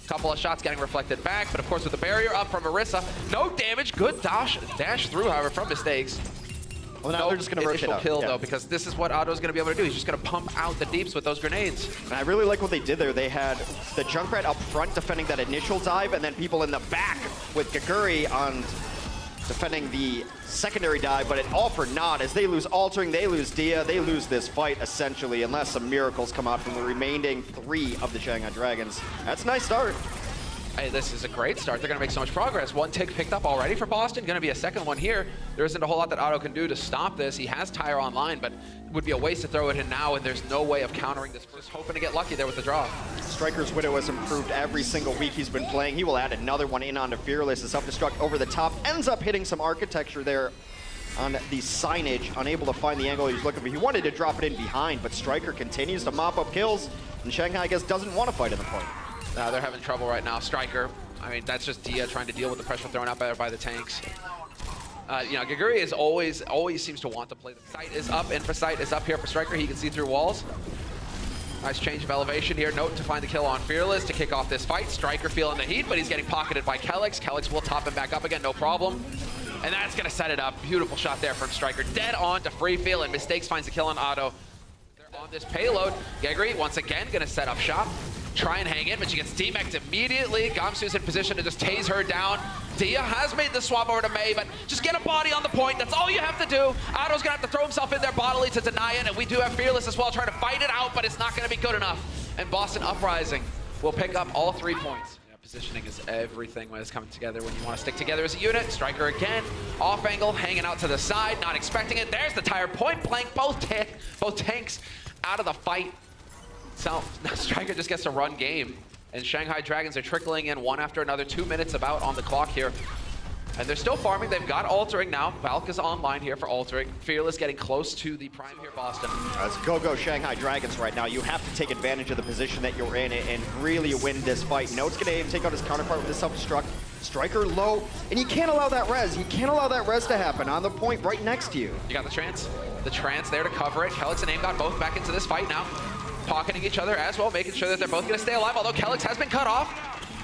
Couple of shots getting reflected back, but of course with the barrier up from Orisa, no damage. Good dash through, however, from Mistakes. Well, now they're just going to rotate out. Kill though, because this is what Otto's going to be able to do. He's just going to pump out the deeps with those grenades. And I really like what they did there. They had the Junkrat up front defending that initial dive, and then people in the back with Geguri on defending the secondary dive, but it all for naught. As they lose Altering, they lose Dia, they lose this fight essentially, unless some miracles come out from the remaining 3 of the Shanghai Dragons. That's a nice start. Hey, this is a great start. They're going to make so much progress. One tick picked up already for Boston. Going to be a second one here. There isn't a whole lot that Otto can do to stop this. He has Tyre online, but it would be a waste to throw it in now, and there's no way of countering this. Just hoping to get lucky there with the draw. Striker's Widow has improved every single week he's been playing. He will add another one in onto Fearless. The self-destruct over the top ends up hitting some architecture there on the signage, unable to find the angle he was looking for. He wanted to drop it in behind, but Striker continues to mop up kills, and Shanghai, I guess, doesn't want to fight in the point. They're having trouble right now. Striker, I mean, that's just Dia trying to deal with the pressure thrown out by the tanks. You know, Geguri is always seems to want to play. The sight is up, Infra sight is up here for Striker. He can see through walls. Nice change of elevation here. Note to find the kill on Fearless to kick off this fight. Striker feeling the heat, but he's getting pocketed by Kelix. Kelix will top him back up again, no problem. And that's going to set it up. Beautiful shot there from Striker. Dead on to Freefeel, and Mistakes finds the kill on Otto. They're on this payload. Geguri, once again, going to set up shop. Try and hang in, but she gets demexed immediately. Gamsu's in position to just tase her down. Dia has made the swap over to Mei, but just get a body on the point. That's all you have to do. Otto's gonna have to throw himself in there bodily to deny it, and we do have Fearless as well trying to fight it out, but it's not gonna be good enough. And Boston Uprising will pick up all 3 points. Yeah, positioning is everything when it's coming together, when you want to stick together as a unit. Striker again, off angle, hanging out to the side, not expecting it. There's the Tyre point blank, both tanks out of the fight. So now Striker just gets to run game, and Shanghai Dragons are trickling in one after another. 2 minutes about on the clock here, and they're still farming. They've got Altering now. Valk is online here for Altering. Fearless getting close to the prime here, Boston. Let's go Shanghai Dragons right now. You have to take advantage of the position that you're in and really win this fight. Note's gonna take out his counterpart with the self-destruct. Striker low, and you can't allow that res. You can't allow that res to happen on the point right next to you. You got the trance there to cover it. Kelix and Aim got both back into this fight now. Pocketing each other as well, making sure that they're both going to stay alive, although Kelix has been cut off.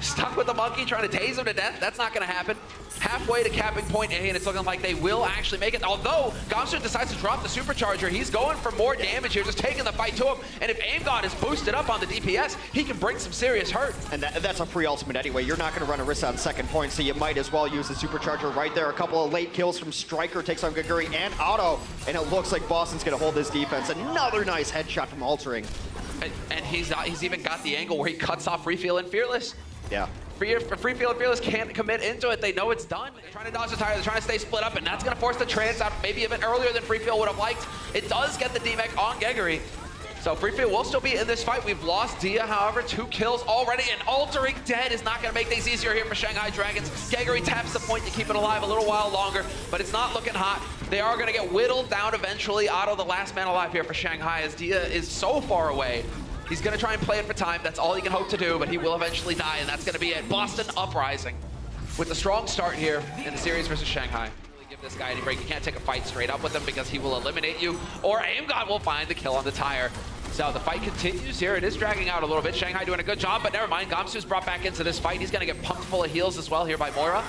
Stuck with the monkey, trying to tase him to death. That's not going to happen. Halfway to capping point A, and it's looking like they will actually make it. Although Gamsu decides to drop the supercharger, he's going for more damage here, just taking the fight to him. And if Aim God is boosted up on the DPS, he can bring some serious hurt. And that's a free ultimate anyway. You're not going to run Orisa on second point, so you might as well use the supercharger right there. A couple of late kills from Striker, takes on Geguri and Otto, and it looks like Boston's going to hold this defense. Another nice headshot from Altering. And he's even got the angle where he cuts off Freefeel and Fearless. Yeah. Freefeel and Fearless can't commit into it. They know it's done. They're trying to dodge the Tyre. They're trying to stay split up, and that's going to force the trans out maybe even earlier than Freefeel would have liked. It does get the DMEC on Geguri. So Freefeel will still be in this fight. We've lost Dia, however, 2 kills already, and Altering dead is not going to make things easier here for Shanghai Dragons. Geguri taps the point to keep it alive a little while longer, but it's not looking hot. They are going to get whittled down eventually. Otto, the last man alive here for Shanghai, as Dia is so far away. He's going to try and play it for time. That's all he can hope to do, but he will eventually die, and that's going to be it. Boston Uprising with a strong start here in the series versus Shanghai. Really give this guy any break. You can't take a fight straight up with him because he will eliminate you, or Aim God will find the kill on the Tyre. So the fight continues here. It is dragging out a little bit. Shanghai doing a good job, but never mind. Gamsu's brought back into this fight. He's going to get pumped full of heals as well here by Moira.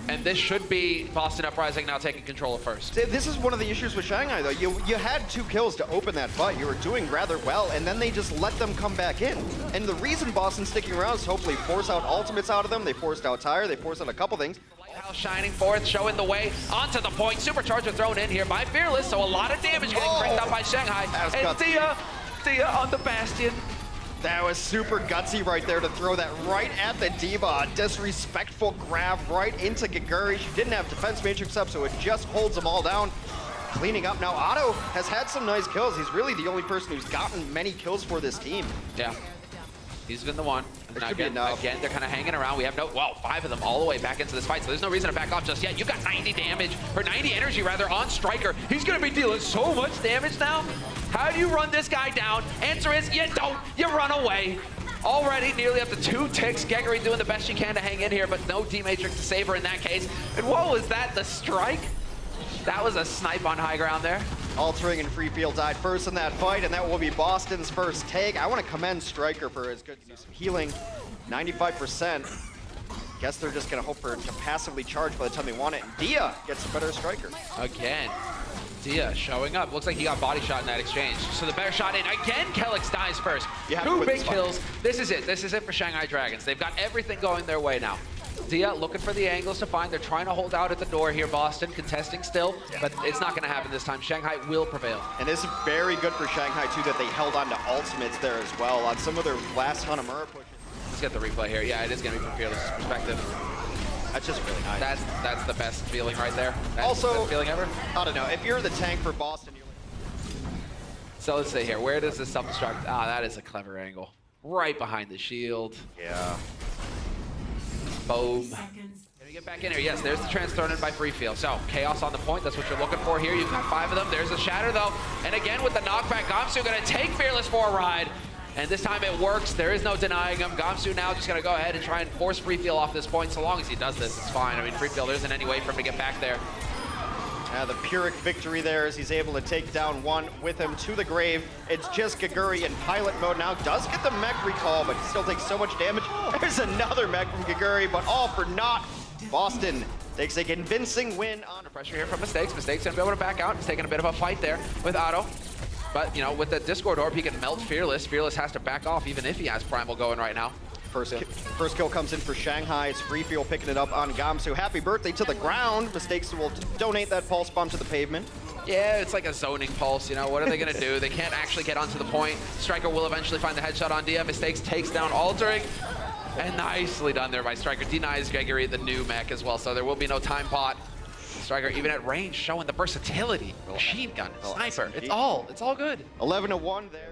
And this should be Boston Uprising now taking control of first. This is one of the issues with Shanghai, though. You had 2 kills to open that fight. You were doing rather well, and then they just let them come back in. And the reason Boston's sticking around is to hopefully force out ultimates out of them. They forced out Tyre. They forced out a couple things. Lighthouse shining forth, showing the way onto the point. Supercharger thrown in here by Fearless, so a lot of damage getting cranked out by Shanghai. And Dia on the Bastion. That was super gutsy right there to throw that right at the D.Va. Disrespectful grab right into Geguri. She didn't have defense matrix up, so it just holds them all down. Cleaning up now. Otto has had some nice kills. He's really the only person who's gotten many kills for this team. Yeah. He's been the one. There should be enough. Again, they're kind of hanging around. We have no, well, 5 of them all the way back into this fight, so there's no reason to back off just yet. You've got 90 damage, or 90 energy rather, on Striker. He's going to be dealing so much damage now. How do you run this guy down? Answer is, you don't. You run away. Already nearly up to 2 ticks. Geguri doing the best she can to hang in here, but no D-Matrix to save her in that case. And what was that, the strike? That was a snipe on high ground there. Altering and Freefeel died first in that fight, and that will be Boston's first take. I want to commend Striker for his good use of healing. 95%. Guess they're just gonna hope for to passively charge by the time they want it. Dia gets a better striker. Again, Dia showing up. Looks like he got body shot in that exchange. So the better shot in. Again, Kelix dies first. You have to Two win big this fight. kills. This is it. This is it for Shanghai Dragons. They've got everything going their way now. Dia looking for the angles to find. They're trying to hold out at the door here, Boston. Contesting still, but it's not going to happen this time. Shanghai will prevail. And it's very good for Shanghai, too, that they held on to ultimates there as well on some of their last Hanamura pushes. Let's get the replay here. Yeah, it is going to be from Fearless' perspective. That's just really nice. That's the best feeling right there. That's Also- the best feeling ever. I don't know. If you're the tank for Boston, you're So let's see here. Where does this self-destruct? Ah, that is a clever angle. Right behind the shield. yeah. Boom. Can we get back in here? Yes, there's the trans thrown in by Free Feel. So, Chaos on the point. That's what you're looking for here. You've got 5 of them. There's a Shatter, though. And again, with the knockback, Gamsu going to take Fearless for a ride. And this time it works. There is no denying him. Gamsu now just going to go ahead and try and force Free Feel off this point. So long as he does this, it's fine. I mean, Free Feel, there isn't any way for him to get back there. The Pyrrhic victory there as he's able to take down one with him to the grave. It's just Gaguri in pilot mode now. Does get the mech recall, but still takes so much damage. There's another mech from Gaguri, but all for naught. Boston takes a convincing win on Pressure here from Mistakes. Mistakes going to be able to back out. He's taking a bit of a fight there with Otto. But, you know, with the Discord Orb, he can melt Fearless. Fearless has to back off even if he has Primal going right now. First kill comes in for Shanghai. It's Free Feel picking it up on Gamsu. Happy birthday to the ground. Mistakes will donate that pulse bomb to the pavement. Yeah, it's like a zoning pulse, you know, what are they gonna do? They can't actually get onto the point. Striker will eventually find the headshot on Dia. Mistakes takes down Altering. And nicely done there by Striker. Denies Gregory the new mech as well, so there will be no time pot. Striker even at range showing the versatility. Machine gun, sniper, it's all good. 11-1 there.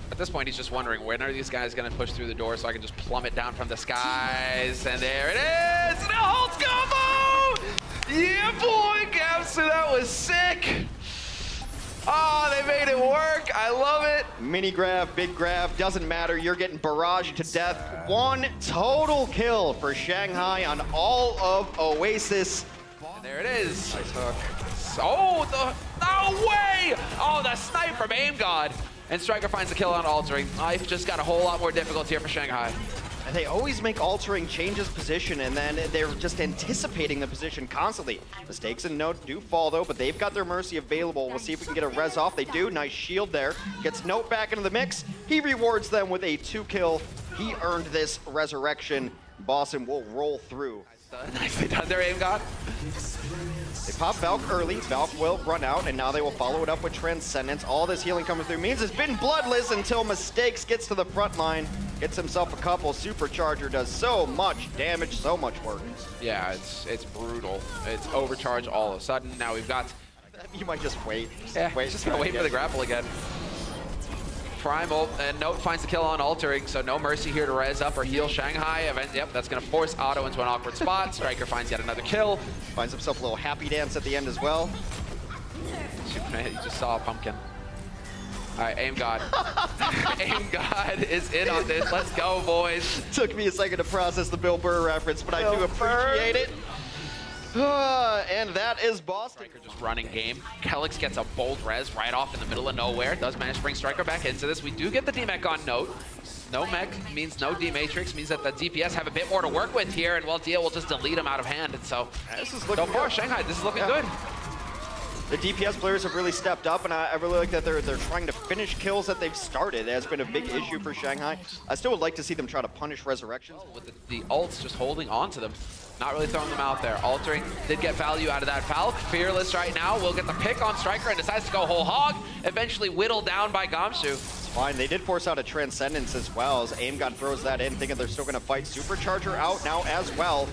At this point, he's just wondering, when are these guys going to push through the door so I can just plummet down from the skies? And there it is! The Hulk combo! Yeah, boy, Gamsu, that was sick! Oh, they made it work. I love it. Mini grab, big grab, doesn't matter. You're getting barraged to death. One total kill for Shanghai on all of Oasis. And there it is. Nice hook. Oh, no way! Oh, the snipe from Aim God. And Striker finds the kill on Altering. Life just got a whole lot more difficult here for Shanghai. And they always make Altering change his position, and then they're just anticipating the position constantly. Mistakes and Note do fall, though, but they've got their Mercy available. We'll see if we can get a res off. They do. Nice shield there. Gets Note back into the mix. He rewards them with a 2-kill. He earned this resurrection. Boston will roll through. Nicely done there, Aim God. They pop Valk early. Valk will run out, and now they will follow it up with Transcendence. All this healing coming through means it's been bloodless until Mistakes gets to the front line. Gets himself a couple. Supercharger does so much damage, so much work. Yeah, it's brutal. It's overcharged all of a sudden. Now we've got... You might just wait. Yeah, just gotta wait for the grapple again. Primal, and Note finds the kill on Altering, so no Mercy here to res up or heal Shanghai. Yep, that's gonna force Otto into an awkward spot. Striker finds yet another kill. Finds himself a little happy dance at the end as well. You just saw a pumpkin. All right, Aim God. Aim God is in on this. Let's go, boys. Took me a second to process the Bill Burr reference, but I do appreciate it. And that is Boston. Striker just running game. Kelix gets a bold res right off in the middle of nowhere. Does manage to bring Striker back into this. We do get the D-Mech on Note. No mech means no D-Matrix, means that the DPS have a bit more to work with here, and well, Dia will just delete him out of hand. And so, This is looking so far, good. Shanghai, this is looking good. The DPS players have really stepped up, and I really like that they're trying to finish kills that they've started. It has been a big issue for Shanghai. I still would like to see them try to punish Resurrections. With the ults just holding on to them. Not really throwing them out there. Altering did get value out of that Valk. Fearless right now will get the pick on Striker and decides to go whole hog. Eventually whittled down by Gamsu. It's fine. They did force out a Transcendence as well as Aim God throws that in, thinking they're still going to fight. Supercharger out now as well.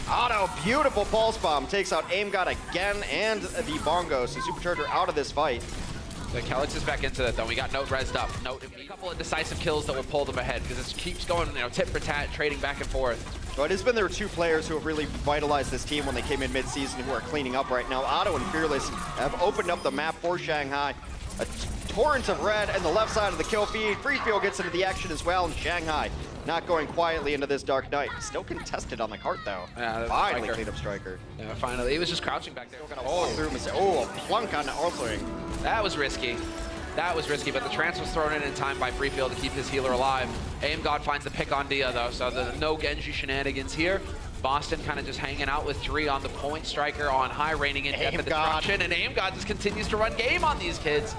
Otto, beautiful pulse bomb, takes out Aim God again and the Bongo. So Supercharger out of this fight. The Kelix is back into that though. We got Note rezzed up. Note a couple of decisive kills that will pull them ahead because it keeps going, you know, tit for tat, trading back and forth. So it has been their 2 players who have really vitalized this team when they came in mid-season who are cleaning up right now. Otto and Fearless have opened up the map for Shanghai. A torrent of red and the left side of the kill feed. Free Feel gets into the action as well, and Shanghai not going quietly into this Dark Knight. Still contested on the cart though. Yeah, Finally Striker. cleaned up Striker. Yeah, finally. He was just crouching back there. Still gonna walk through him and say, oh, a plunk on Altering. That was risky. That was risky, but the trance was thrown in time by Freefield to keep his healer alive. Aim God finds the pick on Dia, though, so no Genji shenanigans here. Boston kind of just hanging out with 3 on the point. Striker on high, raining in death and destruction, and Aim God just continues to run game on these kids.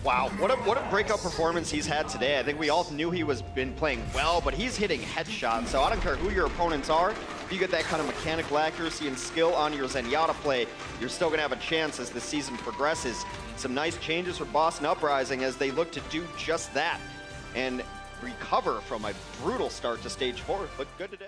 Wow, what a breakout performance he's had today. I think we all knew he was been playing well, but he's hitting headshots. So I don't care who your opponents are. If you get that kind of mechanical accuracy and skill on your Zenyatta play, you're still going to have a chance as the season progresses. Some nice changes for Boston Uprising as they look to do just that and recover from a brutal start to stage 4. Looked good today.